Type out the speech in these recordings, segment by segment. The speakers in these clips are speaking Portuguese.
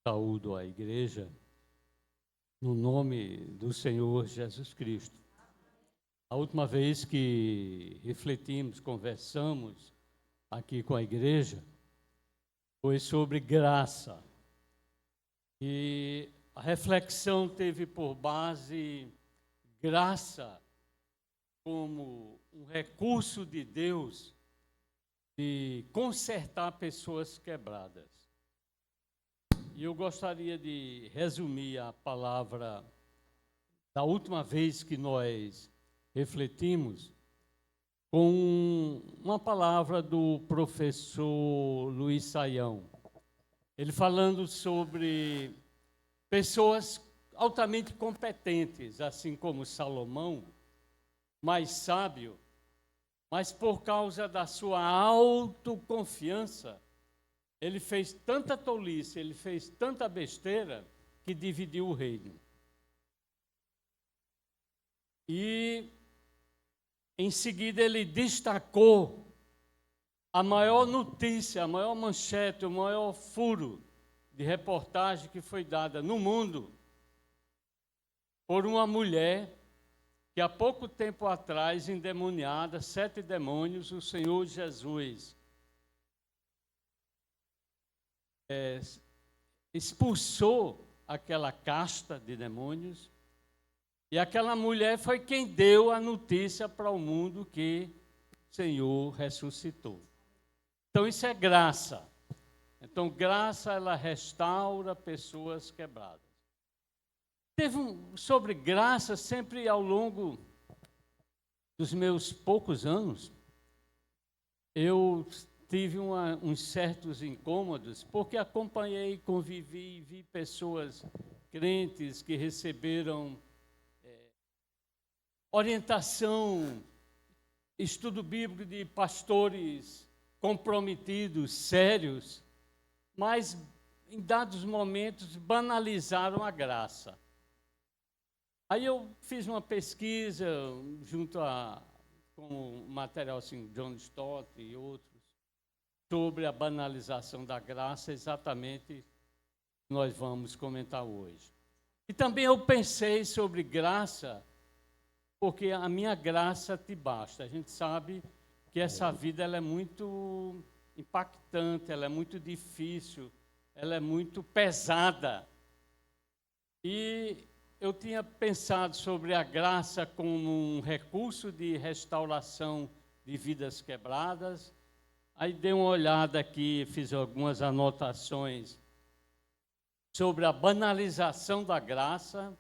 Saúdo a igreja no nome do Senhor Jesus Cristo. A última vez que refletimos, conversamos aqui com a igreja, foi sobre graça. E a reflexão teve por base graça como um recurso de Deus de consertar pessoas quebradas. E eu gostaria de resumir a palavra da última vez que nós refletimos com uma palavra do professor Luiz Saião. Ele falando sobre pessoas altamente competentes, assim como Salomão, mais sábio, mas por causa da sua autoconfiança, ele fez tanta tolice, ele fez tanta besteira, que dividiu o reino. E, em seguida, ele destacou a maior notícia, a maior manchete, o maior furo de reportagem que foi dada no mundo por uma mulher que, há pouco tempo atrás, endemoniada, 7 demônios, o Senhor Jesus expulsou aquela casta de demônios, e aquela mulher foi quem deu a notícia para o mundo que o Senhor ressuscitou. Então isso é graça. Então graça, ela restaura pessoas quebradas. Sobre graça, sempre ao longo dos meus poucos anos, eu tive uns certos incômodos, porque acompanhei, convivi, vi pessoas crentes que receberam orientação, estudo bíblico de pastores comprometidos, sérios, mas em dados momentos banalizaram a graça. Aí eu fiz uma pesquisa junto com material assim, John Stott e outros, sobre a banalização da graça, exatamente nós vamos comentar hoje. E também eu pensei sobre graça, porque a minha graça te basta. A gente sabe que essa vida ela é muito impactante, ela é muito difícil, ela é muito pesada. E eu tinha pensado sobre a graça como um recurso de restauração de vidas quebradas. Aí dei uma olhada aqui, fiz algumas anotações sobre a banalização da graça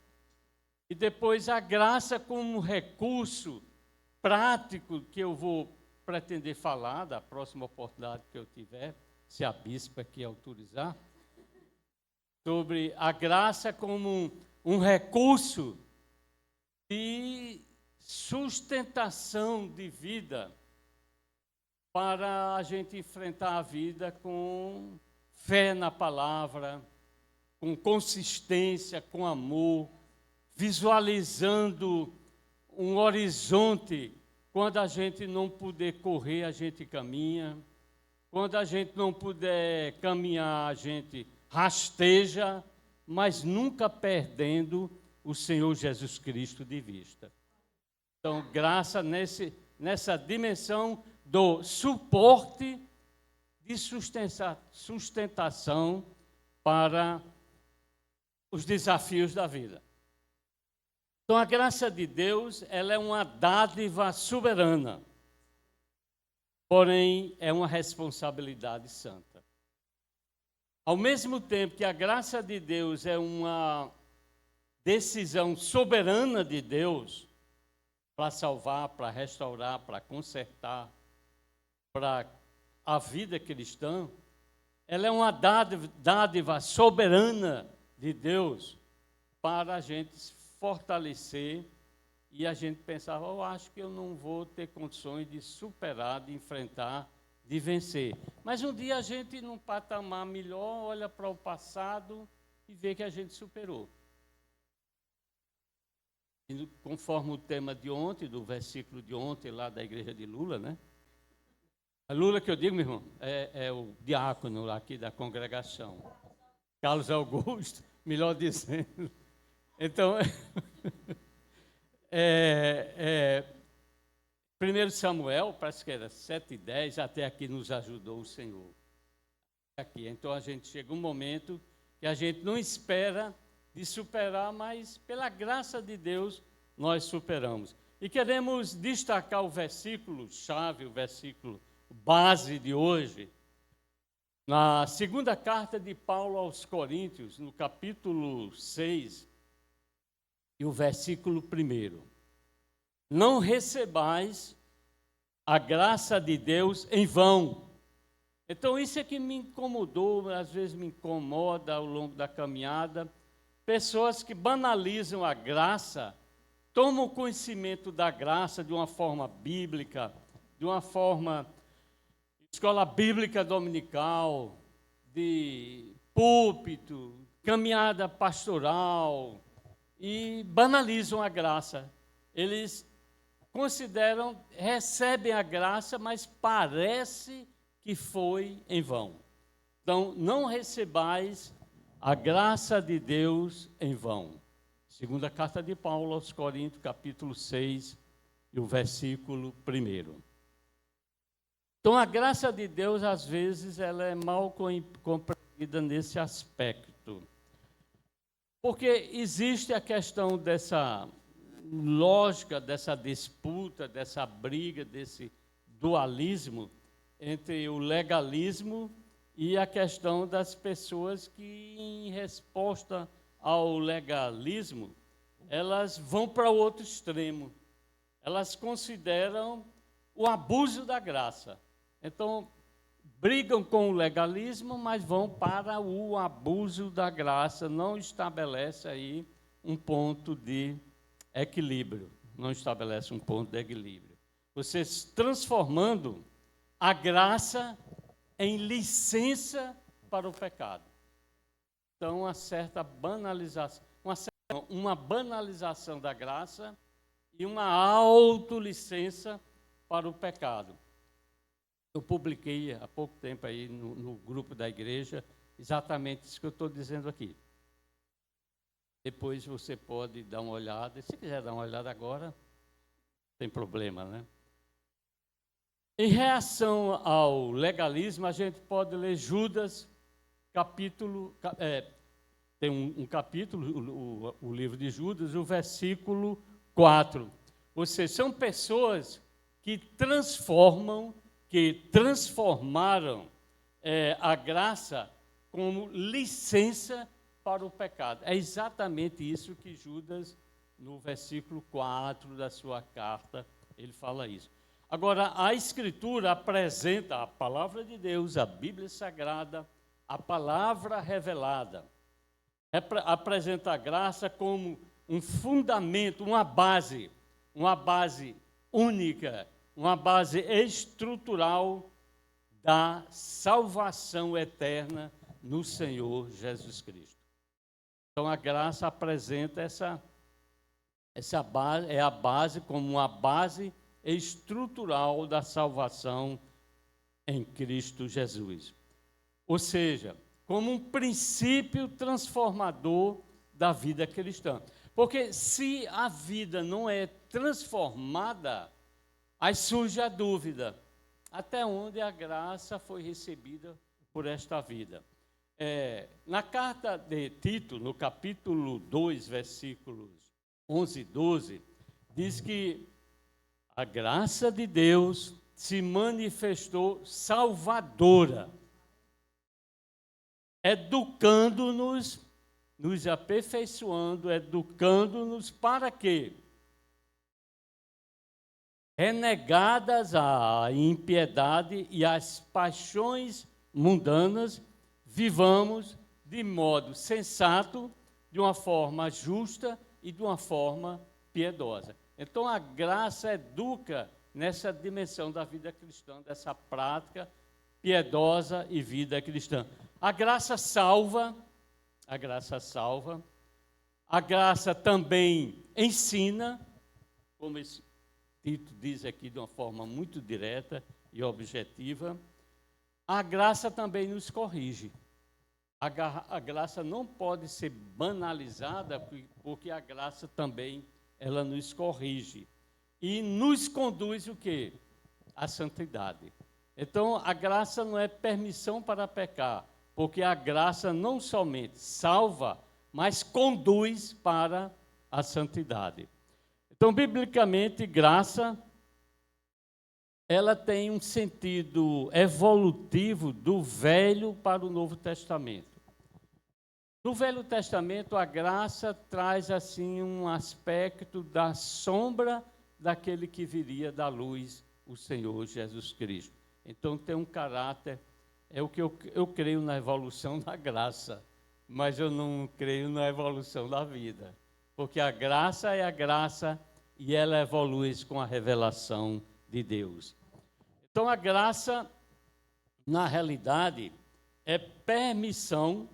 e depois a graça como um recurso prático que eu vou pretender falar da próxima oportunidade que eu tiver, se a bispa aqui autorizar, sobre a graça como um recurso de sustentação de vida para a gente enfrentar a vida com fé na palavra, com consistência, com amor, visualizando um horizonte. Quando a gente não puder correr, a gente caminha. Quando a gente não puder caminhar, a gente rasteja, mas nunca perdendo o Senhor Jesus Cristo de vista. Então, graça nessa dimensão do suporte de sustentação para os desafios da vida. Então, a graça de Deus, ela é uma dádiva soberana, porém, é uma responsabilidade santa. Ao mesmo tempo que a graça de Deus é uma decisão soberana de Deus para salvar, para restaurar, para consertar, para a vida cristã, ela é uma dádiva soberana de Deus para a gente fortalecer e a gente pensar, eu acho que eu não vou ter condições de superar, de enfrentar, de vencer. Mas um dia a gente, num patamar melhor, olha para o passado e vê que a gente superou. E conforme o tema de ontem, do versículo de ontem, lá da igreja de Lula, né? A Lula que eu digo, meu irmão, é o diácono aqui da congregação. Carlos Augusto, melhor dizendo. Então, 1 Samuel, parece que era 7:10, até aqui nos ajudou o Senhor. Aqui. Então, a gente chega um momento que a gente não espera de superar, mas pela graça de Deus, nós superamos. E queremos destacar o versículo-chave, o versículo base de hoje, na segunda carta de Paulo aos Coríntios, no capítulo 6, e o versículo 1. Não recebais a graça de Deus em vão. Então, isso é que me incomodou, às vezes me incomoda ao longo da caminhada. Pessoas que banalizam a graça, tomam conhecimento da graça de uma forma bíblica, de uma forma escola bíblica dominical, de púlpito, caminhada pastoral, e banalizam a graça. Eles consideram, recebem a graça, mas parece que foi em vão. Então, não recebais a graça de Deus em vão. Segunda carta de Paulo aos Coríntios, capítulo 6, e o versículo 1. Então, a graça de Deus, às vezes, ela é mal compreendida nesse aspecto. Porque existe a questão dessa lógica, dessa disputa, dessa briga, desse dualismo entre o legalismo e a questão das pessoas que, em resposta ao legalismo, elas vão para o outro extremo. Elas consideram o abuso da graça. Então, brigam com o legalismo, mas vão para o abuso da graça. Não estabelece aí um ponto de equilíbrio. Não estabelece um ponto de equilíbrio. Você transformando a graça em licença para o pecado. Então, uma banalização da graça e uma autolicença para o pecado. Eu publiquei há pouco tempo aí no grupo da igreja exatamente isso que eu estou dizendo aqui. Depois você pode dar uma olhada, se quiser dar uma olhada agora, não tem problema, né? Em reação ao legalismo, a gente pode ler Judas, tem um capítulo, o livro de Judas, o versículo 4. Ou seja, são pessoas que transformaram a graça como licença para o pecado. É exatamente isso que Judas, no versículo 4 da sua carta, ele fala isso. Agora, a Escritura apresenta a palavra de Deus, a Bíblia Sagrada, a palavra revelada. Apresenta a graça como um fundamento, uma base única, uma base estrutural da salvação eterna no Senhor Jesus Cristo. Então, a graça apresenta essa base, é a base como uma base estrutural da salvação em Cristo Jesus. Ou seja, como um princípio transformador da vida cristã. Porque se a vida não é transformada, aí surge a dúvida, até onde a graça foi recebida por esta vida. Na carta de Tito, no capítulo 2, versículos 11 e 12, diz que a graça de Deus se manifestou salvadora, educando-nos, nos aperfeiçoando, educando-nos para quê? Renegadas a impiedade e as paixões mundanas, vivamos de modo sensato, de uma forma justa e de uma forma piedosa. Então, a graça educa nessa dimensão da vida cristã, dessa prática piedosa e vida cristã. A graça salva, a graça também ensina, como esse Tito diz aqui de uma forma muito direta e objetiva, a graça também nos corrige. a graça não pode ser banalizada, porque a graça também, ela nos corrige. E nos conduz o quê? A santidade. Então, a graça não é permissão para pecar, porque a graça não somente salva, mas conduz para a santidade. Então, biblicamente, graça, ela tem um sentido evolutivo do Velho para o Novo Testamento. No Velho Testamento, a graça traz, assim, um aspecto da sombra daquele que viria da luz, o Senhor Jesus Cristo. Então, tem um caráter, é o que eu creio na evolução da graça, mas eu não creio na evolução da vida, porque a graça é a graça e ela evolui com a revelação de Deus. Então, a graça, na realidade, é permissão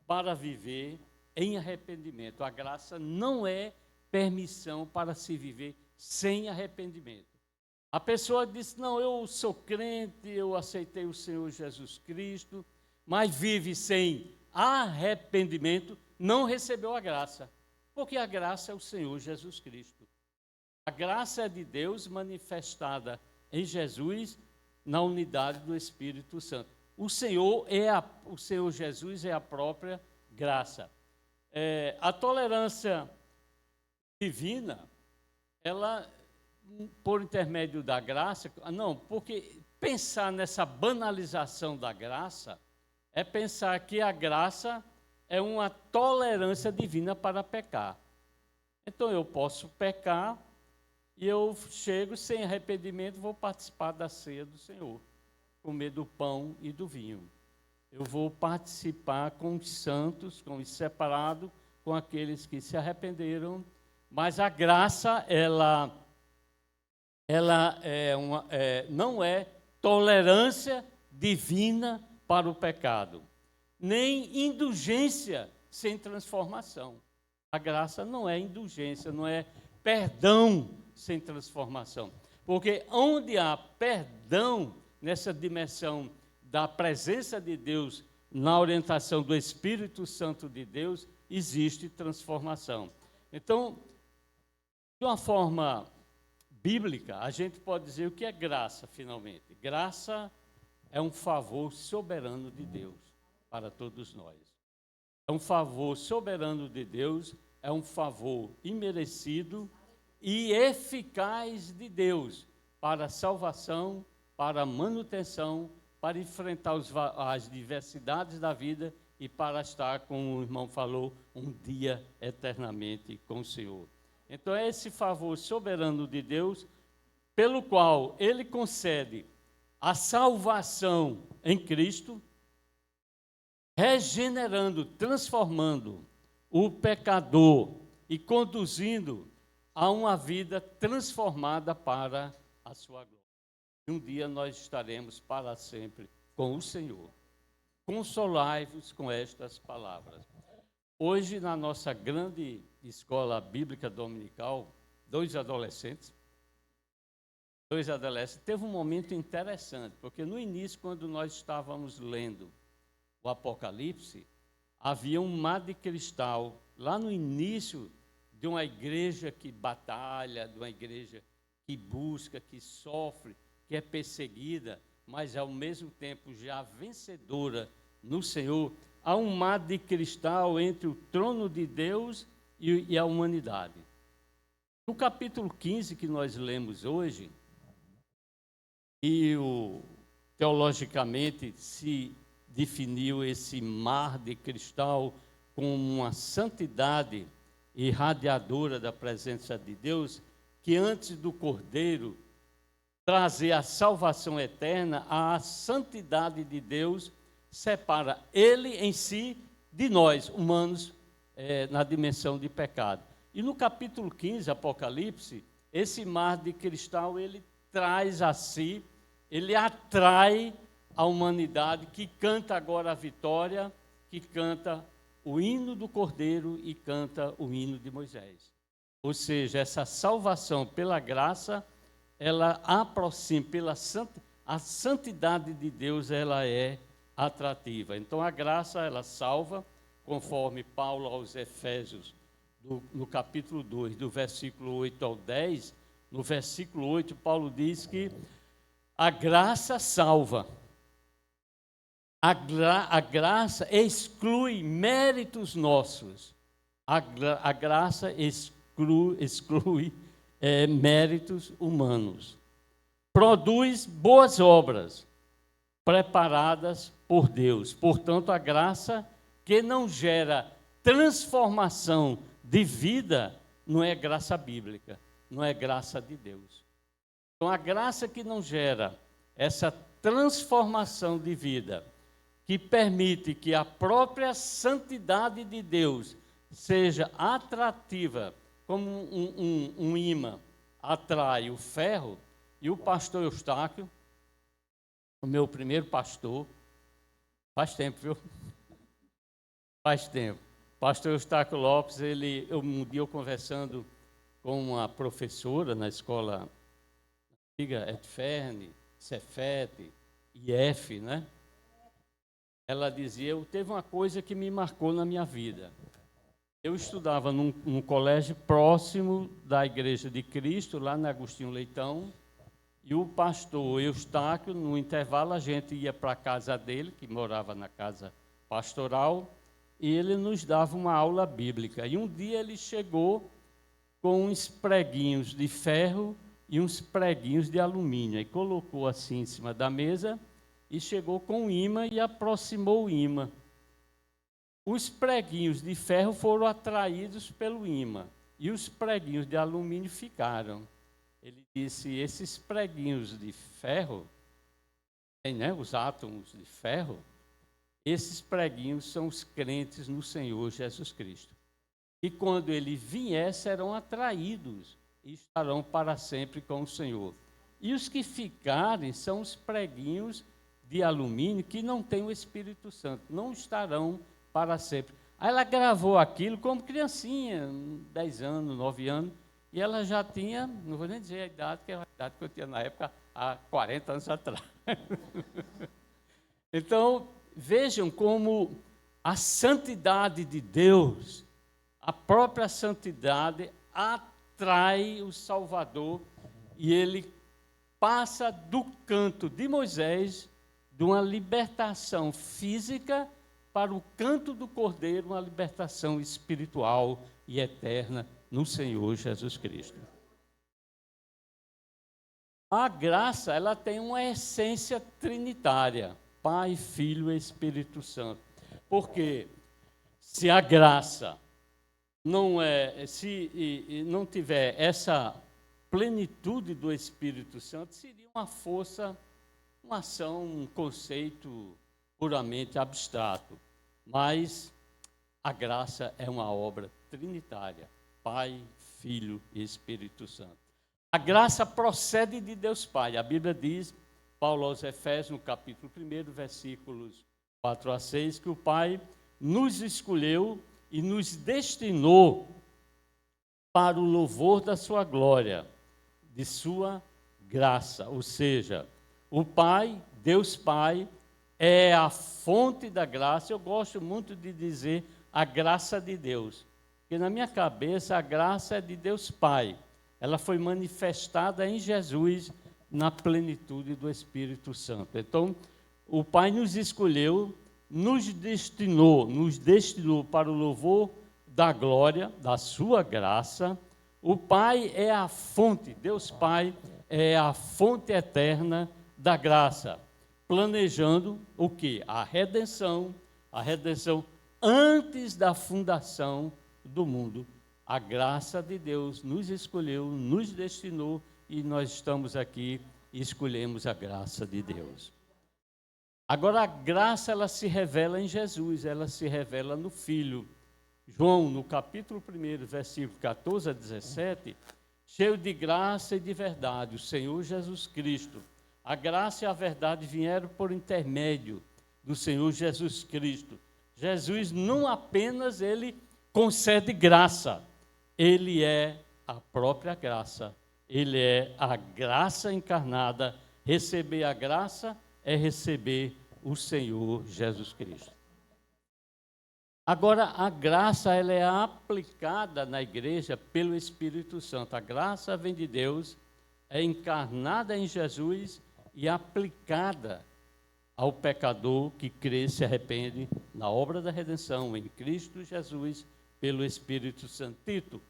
para viver em arrependimento. A graça não é permissão para se viver sem arrependimento. A pessoa diz, não, eu sou crente, eu aceitei o Senhor Jesus Cristo, mas vive sem arrependimento, não recebeu a graça, porque a graça é o Senhor Jesus Cristo. A graça é de Deus manifestada em Jesus na unidade do Espírito Santo. O Senhor Jesus é a própria graça. A tolerância divina, ela, por intermédio da graça, não, porque pensar nessa banalização da graça é pensar que a graça é uma tolerância divina para pecar. Então eu posso pecar e eu chego sem arrependimento, vou participar da ceia do Senhor, comer do pão e do vinho. Eu vou participar com os santos, com os separados, com aqueles que se arrependeram, mas a graça, ela não é tolerância divina para o pecado, nem indulgência sem transformação. A graça não é indulgência, não é perdão sem transformação. Porque onde há perdão, nessa dimensão da presença de Deus, na orientação do Espírito Santo de Deus, existe transformação. Então, de uma forma bíblica, a gente pode dizer o que é graça, finalmente. Graça é um favor soberano de Deus para todos nós. É um favor soberano de Deus, é um favor imerecido e eficaz de Deus para a salvação, para a manutenção, para enfrentar as diversidades da vida e para estar, como o irmão falou, um dia eternamente com o Senhor. Então, é esse favor soberano de Deus, pelo qual Ele concede a salvação em Cristo, regenerando, transformando o pecador e conduzindo a uma vida transformada para a sua glória. E um dia nós estaremos para sempre com o Senhor. Consolai-vos com estas palavras. Hoje, na nossa grande escola bíblica dominical, dois adolescentes, teve um momento interessante, porque no início, quando nós estávamos lendo o Apocalipse, havia um mar de cristal, lá no início de uma igreja que batalha, de uma igreja que busca, que sofre, que é perseguida, mas ao mesmo tempo já vencedora no Senhor. Há um mar de cristal entre o trono de Deus e a humanidade. No capítulo 15 que nós lemos hoje, e teologicamente se definiu esse mar de cristal como uma santidade irradiadora da presença de Deus, que antes do Cordeiro trazer a salvação eterna, a santidade de Deus separa Ele em si de nós, humanos, na dimensão de pecado. E no capítulo 15, Apocalipse, esse mar de cristal, ele traz a si, ele atrai a humanidade que canta agora a vitória, que canta o hino do Cordeiro e canta o hino de Moisés. Ou seja, essa salvação pela graça, ela aproxima, a santidade de Deus, ela é atrativa. Então, a graça, ela salva, conforme Paulo aos Efésios, no capítulo 2, do versículo 8 ao 10, no versículo 8, Paulo diz que a graça salva. A graça exclui méritos nossos. A graça exclui méritos humanos. Produz boas obras preparadas por Deus. Portanto, a graça que não gera transformação de vida não é graça bíblica, não é graça de Deus. Então, a graça que não gera essa transformação de vida, que permite que a própria santidade de Deus seja atrativa, como um imã atrai o ferro, e o pastor Eustáquio, o meu primeiro pastor, faz tempo, viu? Faz tempo. Pastor Eustáquio Lopes, um dia eu conversando com uma professora na escola antiga, Edferne, Cefete, IF, né? Ela dizia, teve uma coisa que me marcou na minha vida. Eu estudava num colégio próximo da Igreja de Cristo, lá na Agostinho Leitão, e o pastor Eustáquio, no intervalo, a gente ia para a casa dele, que morava na casa pastoral, e ele nos dava uma aula bíblica. E um dia ele chegou com uns preguinhos de ferro e uns preguinhos de alumínio, e colocou assim em cima da mesa, e chegou com o imã e aproximou o imã. Os preguinhos de ferro foram atraídos pelo imã, e os preguinhos de alumínio ficaram. Ele disse, esses preguinhos de ferro, né, os átomos de ferro, esses preguinhos são os crentes no Senhor Jesus Cristo. E quando ele vier, serão atraídos e estarão para sempre com o Senhor. E os que ficarem são os preguinhos de alumínio que não têm o Espírito Santo, não estarão para sempre. Aí ela gravou aquilo como criancinha, 10 anos, 9 anos, e ela já tinha, não vou nem dizer a idade, que é a idade que eu tinha na época, há 40 anos atrás. Então, vejam como a santidade de Deus, a própria santidade, atrai o Salvador, e ele passa do canto de Moisés, de uma libertação física, para o canto do Cordeiro, uma libertação espiritual e eterna no Senhor Jesus Cristo. A graça, ela tem uma essência trinitária, Pai, Filho e Espírito Santo. Porque se a graça se não tiver essa plenitude do Espírito Santo, seria uma força, uma ação, um conceito puramente abstrato. Mas a graça é uma obra trinitária, Pai, Filho e Espírito Santo. A graça procede de Deus Pai. A Bíblia diz, Paulo aos Efésios, no capítulo 1, versículos 4 a 6, que o Pai nos escolheu e nos destinou para o louvor da sua glória, de sua graça. Ou seja, o Pai, Deus Pai, é a fonte da graça. Eu gosto muito de dizer a graça de Deus, porque na minha cabeça a graça é de Deus Pai. Ela foi manifestada em Jesus na plenitude do Espírito Santo. Então, o Pai nos escolheu, nos destinou para o louvor da glória, da sua graça. O Pai é a fonte, Deus Pai é a fonte eterna da graça, planejando o quê? A redenção antes da fundação do mundo. A graça de Deus nos escolheu, nos destinou, e nós estamos aqui e escolhemos a graça de Deus. Agora, a graça, ela se revela em Jesus, ela se revela no Filho. João, no capítulo 1, versículo 14 a 17, cheio de graça e de verdade, o Senhor Jesus Cristo. A graça e a verdade vieram por intermédio do Senhor Jesus Cristo. Jesus não apenas ele concede graça, ele é a própria graça. Ele é a graça encarnada. Receber a graça é receber o Senhor Jesus Cristo. Agora, a graça ela é aplicada na igreja pelo Espírito Santo. A graça vem de Deus, é encarnada em Jesus e aplicada ao pecador que crê e se arrepende na obra da redenção em Cristo Jesus pelo Espírito Santo. Tito,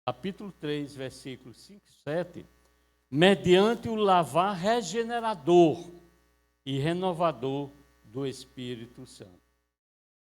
capítulo 3, versículos 5 e 7, mediante o lavar regenerador e renovador do Espírito Santo.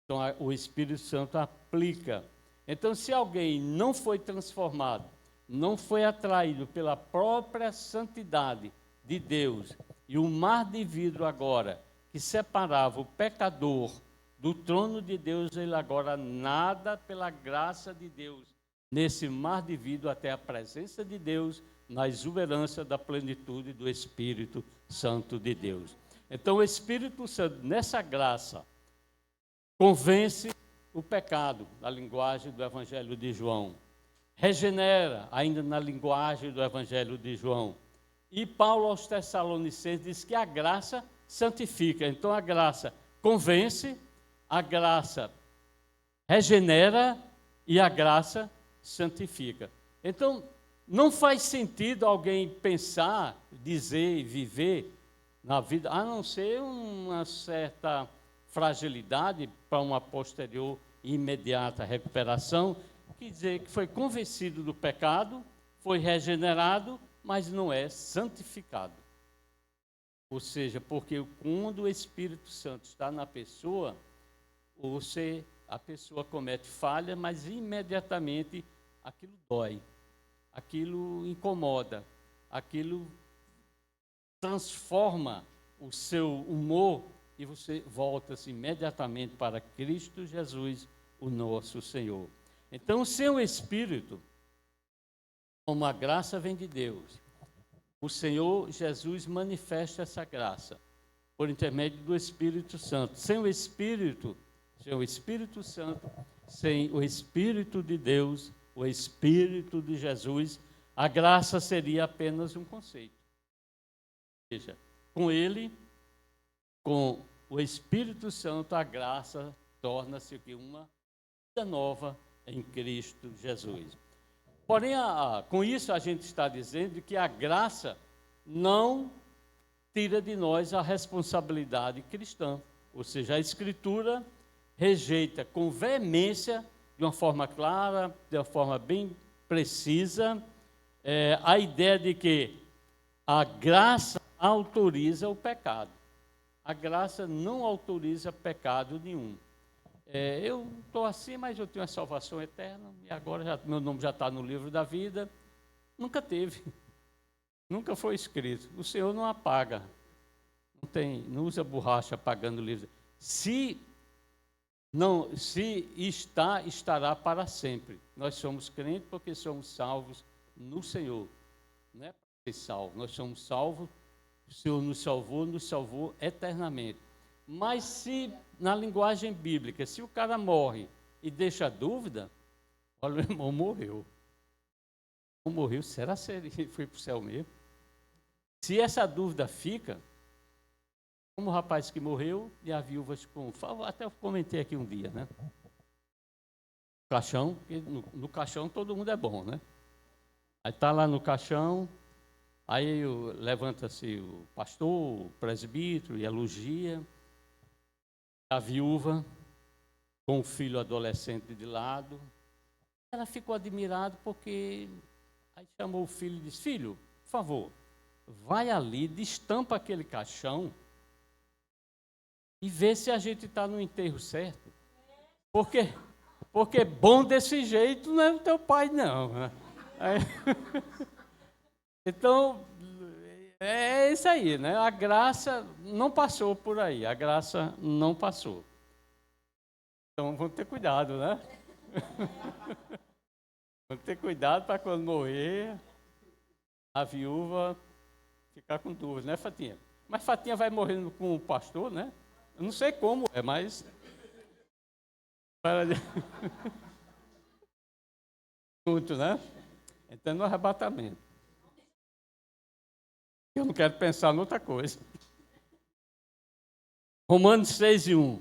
Então, o Espírito Santo aplica. Então, se alguém não foi transformado, não foi atraído pela própria santidade de Deus, e o mar de vidro agora, que separava o pecador do trono de Deus, ele agora nada pela graça de Deus, nesse mar de vidro até a presença de Deus, na exuberância da plenitude do Espírito Santo de Deus. Então, o Espírito Santo, nessa graça, convence o pecado, na linguagem do Evangelho de João. Regenera, ainda na linguagem do Evangelho de João. E Paulo aos Tessalonicenses diz que a graça santifica. Então a graça convence, a graça regenera e a graça santifica. Então não faz sentido alguém pensar, dizer e viver na vida, a não ser uma certa fragilidade para uma posterior e imediata recuperação, quer dizer que foi convencido do pecado, foi regenerado, mas não é santificado. Ou seja, porque quando o Espírito Santo está na pessoa, a pessoa comete falha, mas imediatamente aquilo dói, aquilo incomoda, aquilo transforma o seu humor e você volta-se imediatamente para Cristo Jesus, o nosso Senhor. Então, sem o Espírito, como a graça vem de Deus, o Senhor Jesus manifesta essa graça por intermédio do Espírito Santo. Sem o Espírito Santo, sem o Espírito de Deus, o Espírito de Jesus, a graça seria apenas um conceito. Ou seja, com ele, com o Espírito Santo, a graça torna-se uma vida nova em Cristo Jesus. Porém, com isso a gente está dizendo que a graça não tira de nós a responsabilidade cristã. Ou seja, a Escritura rejeita com veemência, de uma forma clara, de uma forma bem precisa, a ideia de que a graça autoriza o pecado. A graça não autoriza pecado nenhum. Eu estou assim, mas eu tenho a salvação eterna, e agora meu nome já está no livro da vida. Nunca teve, nunca foi escrito. O Senhor não apaga, não usa borracha apagando o livro. Se está, estará para sempre. Nós somos crentes porque somos salvos no Senhor. Não é para ser salvo, nós somos salvos. O Senhor nos salvou eternamente. Mas se, na linguagem bíblica, se o cara morre e deixa dúvida, olha, o irmão morreu. Não morreu, será que ele foi para o céu mesmo? Se essa dúvida fica, como o rapaz que morreu e a viúva, até eu comentei aqui um dia, né? Caixão, no caixão todo mundo é bom, né? Aí está lá no caixão, aí levanta-se o pastor, o presbítero e elogia a viúva com o filho adolescente de lado. Ela ficou admirada porque aí chamou o filho e disse: filho, por favor, vai ali, destampa aquele caixão e vê se a gente está no enterro certo. Porque bom desse jeito não é o teu pai, não. Aí, então, é isso aí, né? A graça não passou por aí, a graça não passou. Então, vamos ter cuidado, né? Vamos ter cuidado para quando morrer, a viúva ficar com dúvida, né, Fatinha? Mas Fatinha vai morrendo com o pastor, né? Eu não sei como mas... Muito, né? Entrando no arrebatamento. Eu não quero pensar em outra coisa. Romanos 6:1.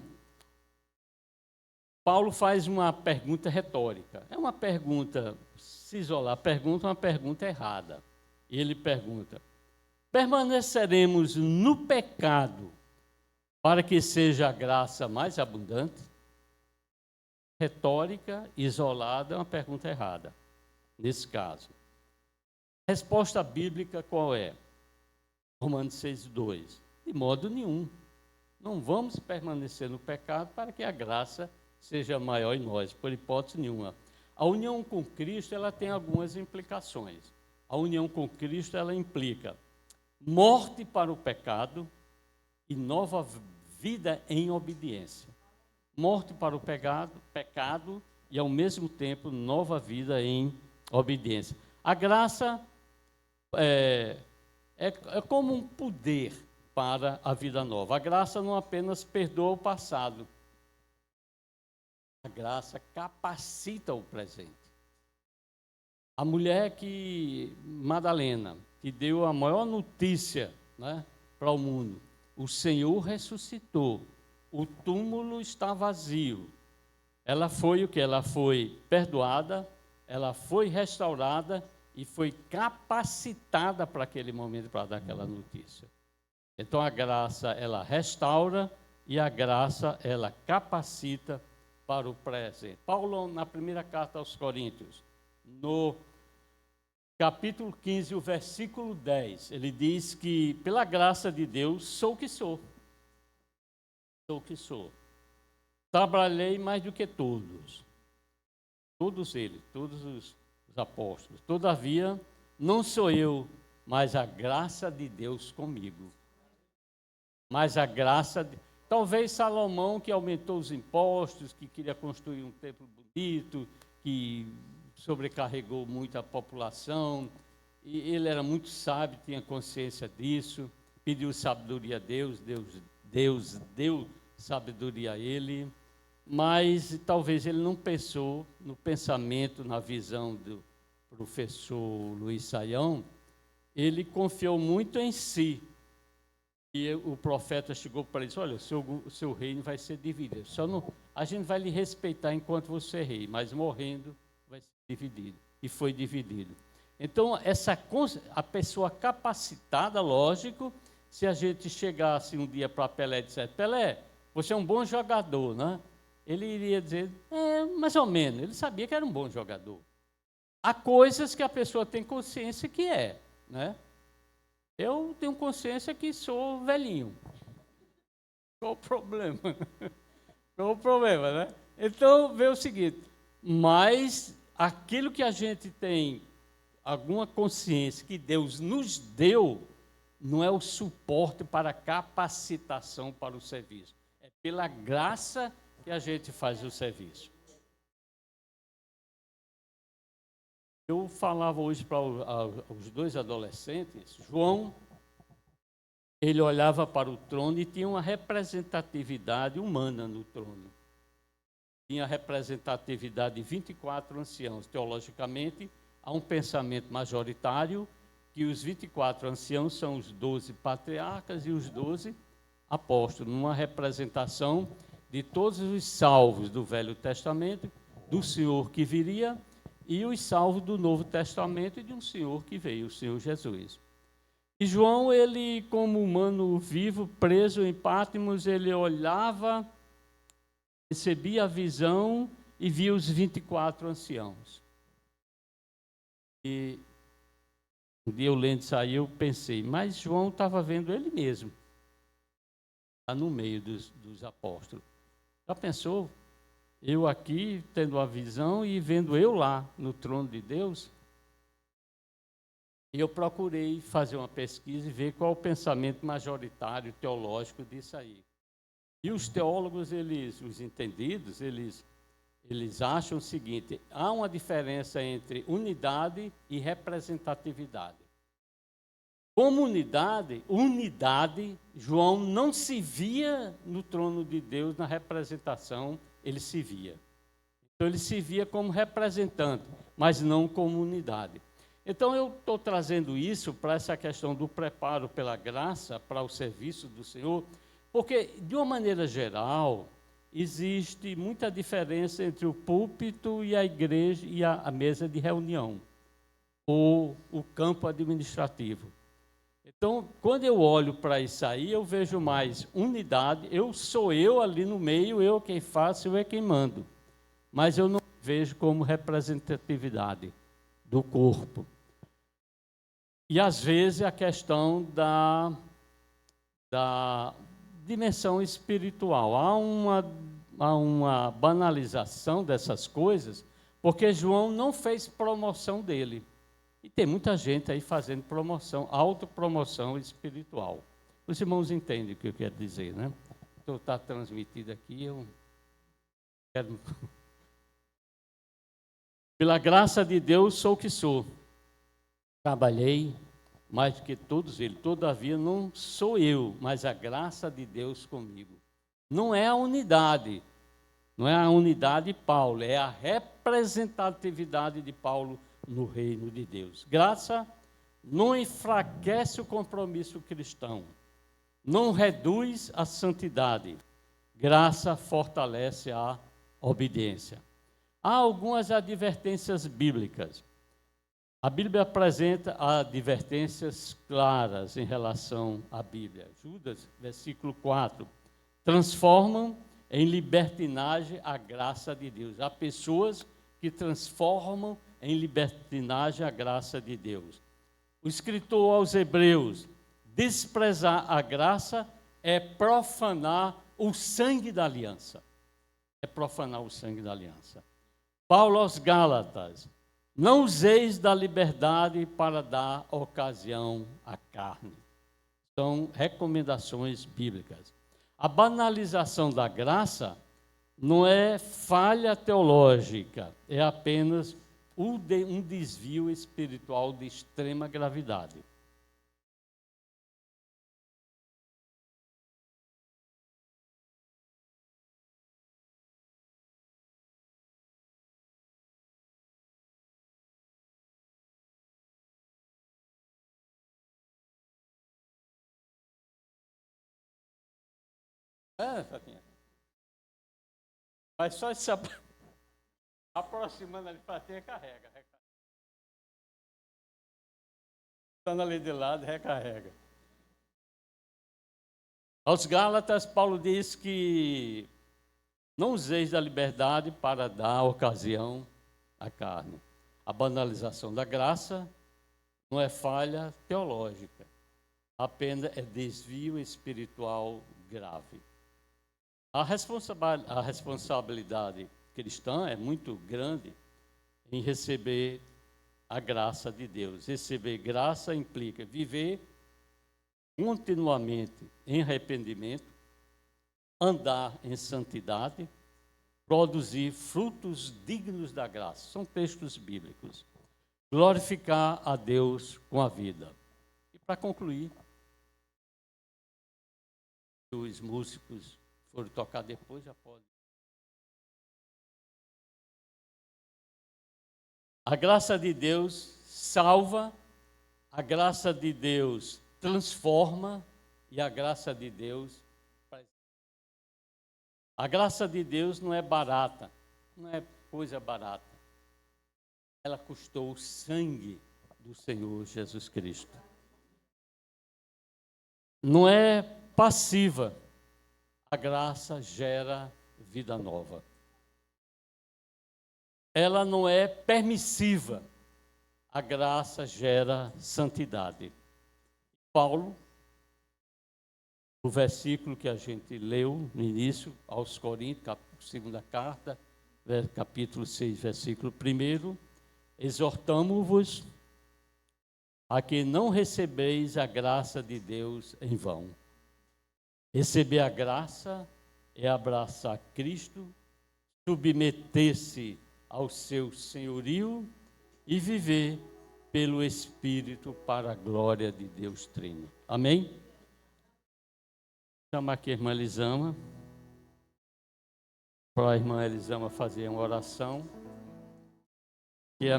Paulo faz uma pergunta retórica. É uma pergunta, se isolar, pergunta uma pergunta errada. Ele pergunta: permaneceremos no pecado para que seja a graça mais abundante? Retórica, isolada, é uma pergunta errada, nesse caso. A resposta bíblica qual é? Romanos 6:2. De modo nenhum. Não vamos permanecer no pecado para que a graça seja maior em nós, por hipótese nenhuma. A união com Cristo, ela tem algumas implicações. A união com Cristo, ela implica morte para o pecado e nova vida em obediência. Morte para o pecado e, ao mesmo tempo, nova vida em obediência. A graça é como um poder para a vida nova. A graça não apenas perdoa o passado, a graça capacita o presente. A mulher Madalena, que deu a maior notícia, né, para o mundo: o Senhor ressuscitou, o túmulo está vazio. Ela foi o que? Ela foi perdoada, ela foi restaurada e foi capacitada para aquele momento, para dar aquela notícia. Então a graça, ela restaura e a graça, ela capacita para o presente. Paulo, na primeira carta aos Coríntios, no capítulo 15, o versículo 10, ele diz que, pela graça de Deus, sou o que sou. Sou o que sou. Trabalhei mais do que todos. Todos eles, todos os apóstolos. Todavia, não sou eu, mas a graça de Deus comigo. Mas a graça talvez Salomão, que aumentou os impostos, que queria construir um templo bonito, que sobrecarregou muito a população, e ele era muito sábio, tinha consciência disso, pediu sabedoria a Deus deu sabedoria a ele, mas talvez ele não pensou no pensamento, na visão do professor Luiz Saião. Ele confiou muito em si. E o profeta chegou para ele e disse: olha, o seu reino vai ser dividido. A gente vai lhe respeitar enquanto você é rei, mas morrendo vai ser dividido. E foi dividido. Então, a pessoa capacitada, lógico, se a gente chegasse um dia para Pelé e dissesse: Pelé, você é um bom jogador, né? Ele iria dizer: mais ou menos. Ele sabia que era um bom jogador. Há coisas que a pessoa tem consciência que né? Eu tenho consciência que sou velhinho. Qual o problema? Qual o problema, né? Então, vê o seguinte: mas aquilo que a gente tem alguma consciência que Deus nos deu, não é o suporte para a capacitação para o serviço. É pela graça que a gente faz o serviço. Eu falava hoje para os dois adolescentes. João, ele olhava para o trono e tinha uma representatividade humana no trono. Tinha a representatividade de 24 anciãos. Teologicamente, há um pensamento majoritário que os 24 anciãos são os 12 patriarcas e os 12 apóstolos, numa representação de todos os salvos do Velho Testamento, do Senhor que viria, e os salvos do Novo Testamento e de um Senhor que veio, o Senhor Jesus. E João, ele, como humano vivo, preso em Patmos, ele olhava, recebia a visão e via os 24 anciãos. E um dia eu lendo isso aí, eu pensei, mas João estava vendo ele mesmo, lá no meio dos apóstolos. Já pensou? Eu aqui, tendo a visão e vendo eu lá no trono de Deus. E eu procurei fazer uma pesquisa e ver qual é o pensamento majoritário teológico disso aí. E os teólogos, os entendidos, eles acham o seguinte: há uma diferença entre unidade e representatividade. Como unidade, João não se via no trono de Deus na representação, ele se via. Então ele se via como representante, mas não como unidade. Então eu estou trazendo isso para essa questão do preparo pela graça, para o serviço do Senhor, Porque, de uma maneira geral, existe muita diferença entre o púlpito e a igreja e a mesa de reunião, ou o campo administrativo. Então, quando eu olho para isso aí, eu vejo mais unidade. Sou eu ali no meio, eu quem faço, eu é quem mando. Mas eu não vejo como representatividade do corpo. E, às vezes, a questão da dimensão espiritual. Há uma banalização dessas coisas, porque João não fez promoção dele. E tem muita gente aí fazendo promoção, autopromoção espiritual. Os irmãos entendem o que eu quero dizer, né? Então, está transmitido aqui, eu quero... Pela graça de Deus, sou o que sou. Trabalhei mais do que todos eles. Todavia, não sou eu, mas a graça de Deus comigo. Não é a unidade. Não é a unidade de Paulo, é a representatividade de Paulo no reino de Deus. Graça não enfraquece o compromisso cristão, não reduz a santidade. Graça fortalece a obediência. Há algumas advertências bíblicas. A Bíblia apresenta advertências claras em relação à Bíblia. Judas, versículo 4. Transformam em libertinagem a graça de Deus. Há pessoas que transformam em libertinagem a graça de Deus. O escritor aos Hebreus: desprezar a graça é profanar o sangue da aliança. É profanar o sangue da aliança. Paulo aos Gálatas: não useis da liberdade para dar ocasião à carne. São recomendações bíblicas. A banalização da graça não é falha teológica, é apenas um desvio espiritual de extrema gravidade. Fatinha. Mas só se aproximando ali para ter, recarrega. Estando ali de lado, recarrega. Aos Gálatas, Paulo diz que não useis da liberdade para dar ocasião à carne. A banalização da graça não é falha teológica, apenas é desvio espiritual grave. A responsabilidade cristã é muito grande em receber a graça de Deus. Receber graça implica viver continuamente em arrependimento, andar em santidade, produzir frutos dignos da graça. São textos bíblicos. Glorificar a Deus com a vida. E para concluir, os músicos foram tocar depois, já pode. A graça de Deus salva, a graça de Deus transforma e a graça de Deus faz. A graça de Deus não é barata, não é coisa barata. Ela custou o sangue do Senhor Jesus Cristo. Não é passiva. A graça gera vida nova. Ela não é permissiva. A graça gera santidade. Paulo, o versículo que a gente leu no início, aos Coríntios, segunda carta, capítulo 6, versículo 1, exortamo-vos a que não recebeis a graça de Deus em vão. Receber a graça é abraçar Cristo, submeter-se ao seu senhorio e viver pelo Espírito para a glória de Deus Trino. Amém? Chama aqui a irmã Elisama, para a irmã Elisama fazer uma oração. E a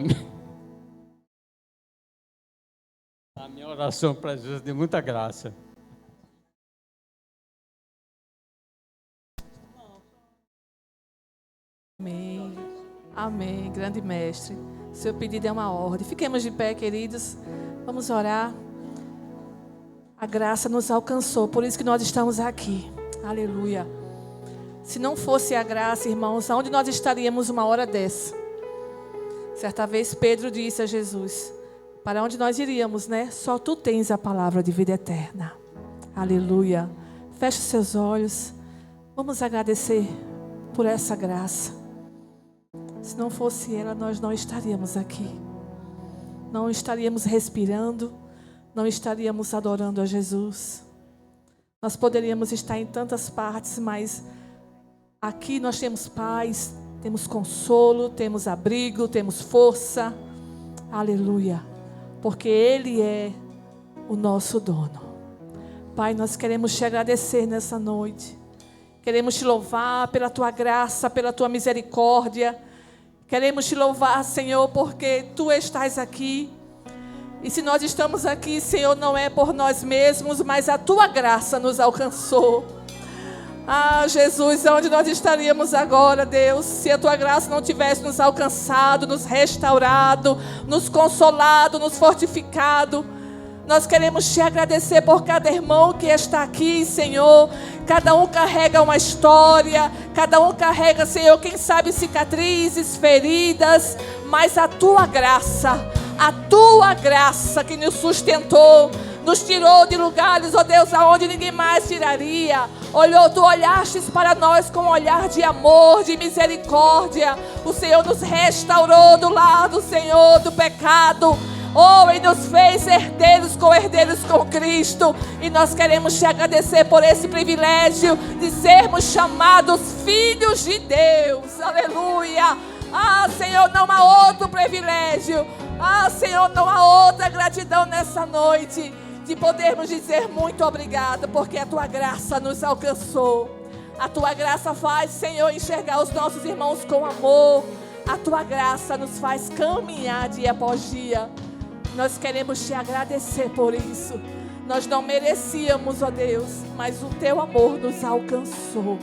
minha oração para Jesus de muita graça. Amém, grande mestre. Seu pedido é uma ordem. Fiquemos de pé, queridos. Vamos orar. A graça nos alcançou, por isso que nós estamos aqui. Aleluia. Se não fosse a graça, irmãos, aonde nós estaríamos uma hora dessa? Certa vez Pedro disse a Jesus: para onde nós iríamos, né? Só tu tens a palavra de vida eterna. Aleluia. Feche os seus olhos. Vamos agradecer por essa graça. Se não fosse ela, nós não estaríamos aqui. Não estaríamos respirando. Não estaríamos adorando a Jesus. Nós poderíamos estar em tantas partes, mas aqui nós temos paz, temos consolo, temos abrigo, temos força. Aleluia. Porque Ele é o nosso dono. Pai, nós queremos te agradecer nessa noite. Queremos te louvar pela tua graça, pela tua misericórdia. Queremos te louvar, Senhor, porque tu estás aqui. E se nós estamos aqui, Senhor, não é por nós mesmos, mas a tua graça nos alcançou. Ah, Jesus, onde nós estaríamos agora, Deus, se a tua graça não tivesse nos alcançado, nos restaurado, nos consolado, nos fortificado? Nós queremos te agradecer por cada irmão que está aqui, Senhor. Cada um carrega uma história, cada um carrega, Senhor, quem sabe cicatrizes, feridas, mas a tua graça que nos sustentou, nos tirou de lugares, ó Deus, aonde ninguém mais tiraria. Tu olhastes para nós com um olhar de amor, de misericórdia. O Senhor nos restaurou do lado, Senhor, do pecado. E nos fez herdeiros com Cristo. E nós queremos te agradecer por esse privilégio de sermos chamados filhos de Deus. Aleluia. Ah, Senhor, não há outro privilégio. Ah, Senhor, não há outra gratidão nessa noite de podermos dizer muito obrigado, porque a tua graça nos alcançou. A tua graça faz, Senhor, enxergar os nossos irmãos com amor. A tua graça nos faz caminhar dia após dia. Nós queremos te agradecer por isso. Nós não merecíamos, ó Deus, mas o teu amor nos alcançou.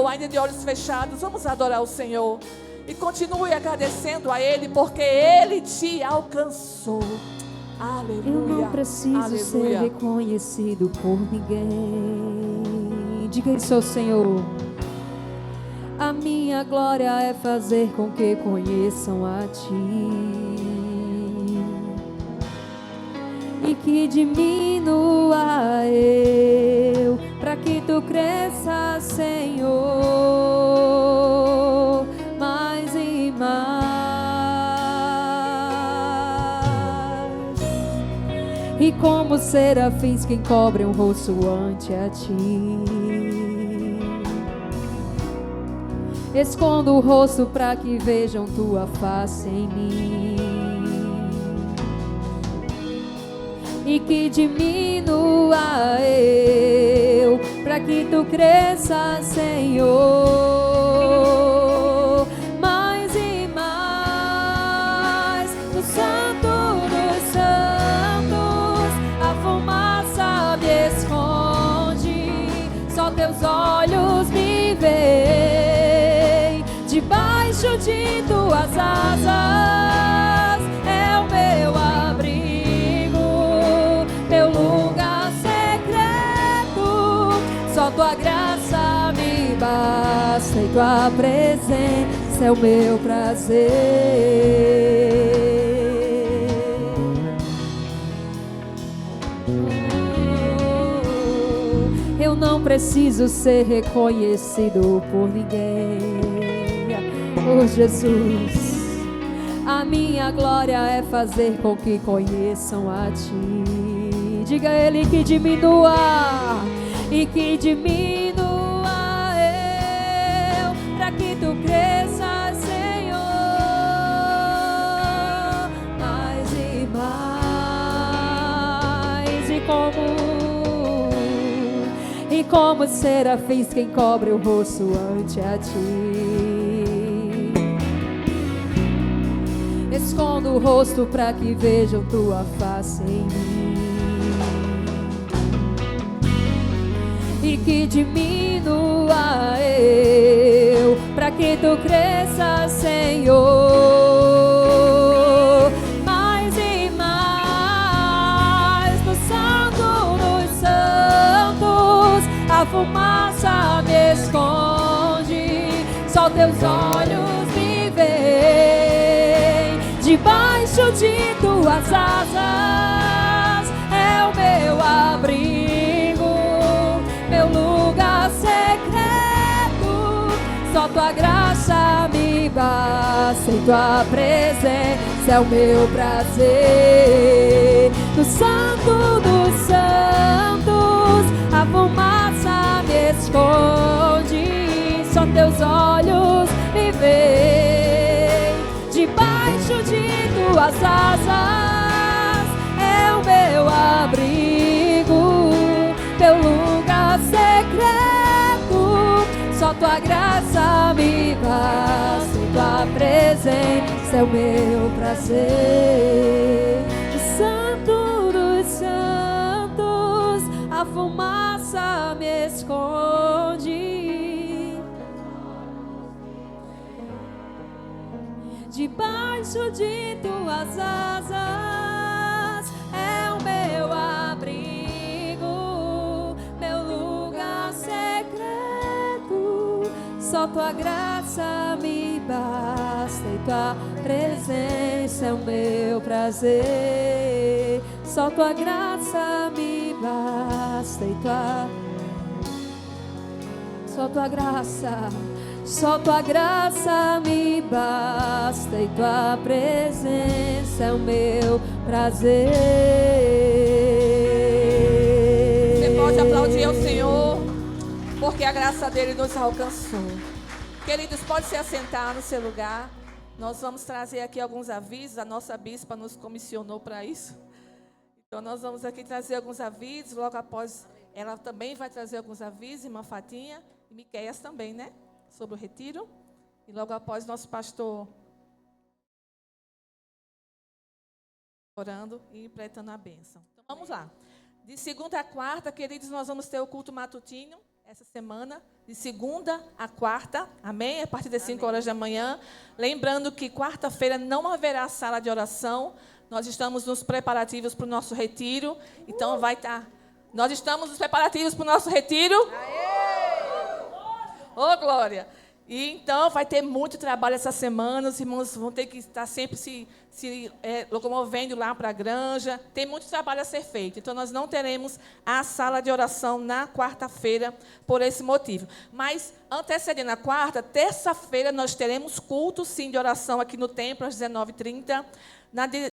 Ainda de olhos fechados, vamos adorar o Senhor. E continue agradecendo a Ele, porque Ele te alcançou. Aleluia. Eu não preciso ser reconhecido por ninguém. Diga isso ao Senhor. A minha glória é fazer com que conheçam a Ti. E que diminua eu, para que Tu cresça, Senhor, mais e mais. E como serafins que encobrem o rosto ante a Ti, escondo o rosto para que vejam Tua face em mim. E que diminua eu, para que Tu cresça, Senhor, mais e mais. No Santo dos Santos, a fumaça me esconde, só Teus olhos me veem. Debaixo de Tuas asas é o meu teu lugar secreto, só Tua graça me basta e Tua presença é o meu prazer. Eu não preciso ser reconhecido por ninguém. Oh Jesus, a minha glória é fazer com que conheçam a Ti. Diga a Ele que diminua e que diminua eu, para que Tu cresça, Senhor, mais e mais. E como serafins que encobre o rosto ante a Ti, escondo o rosto para que vejam Tua face em mim. E que diminua eu, para que tu cresças, Senhor, mais e mais. No Santo dos Santos, a fumaça me esconde, só teus olhos me veem. Debaixo de tuas asas é o meu abrigo, meu lugar secreto. Só tua graça me basta, em tua presença é o meu prazer. No Santo dos Santos, a fumaça me esconde, só teus olhos me veem. Debaixo de tuas asas é o meu abrigo, meu lugar secreto. Só tua graça me basta, em tua presença é o meu prazer. No Santo dos Santos, a fumaça me esconde. Debaixo de tuas asas é o meu abrigo, meu lugar secreto. Só tua graça me basta, e tua presença é o meu prazer. Só tua graça me basta, e só tua graça. Só tua graça me basta, e tua presença é o meu prazer. Você pode aplaudir ao Senhor, porque a graça dele nos alcançou. Queridos, pode se assentar no seu lugar. Nós vamos trazer aqui alguns avisos. A nossa bispa nos comissionou para isso. Então, nós vamos aqui trazer alguns avisos. Logo após, ela também vai trazer alguns avisos, irmã Fatinha, e Miqueias também, né? Sobre o retiro. E logo após, nosso pastor orando e empretando a bênção. Então, vamos lá. De segunda a quarta, queridos, nós vamos ter o culto matutino essa semana, de segunda a quarta, amém? A partir das 5 horas da manhã. Lembrando que quarta-feira não haverá sala de oração. Nós estamos nos preparativos para o nosso retiro. Então, vai estar... Nós estamos nos preparativos para o nosso retiro. Ô, glória! E então vai ter muito trabalho essa semana, os irmãos vão ter que estar sempre se locomovendo lá para a granja. Tem muito trabalho a ser feito. Então, nós não teremos a sala de oração na quarta-feira por esse motivo. Mas, antecedendo a quarta, terça-feira, nós teremos culto, sim, de oração aqui no templo, às 19h30.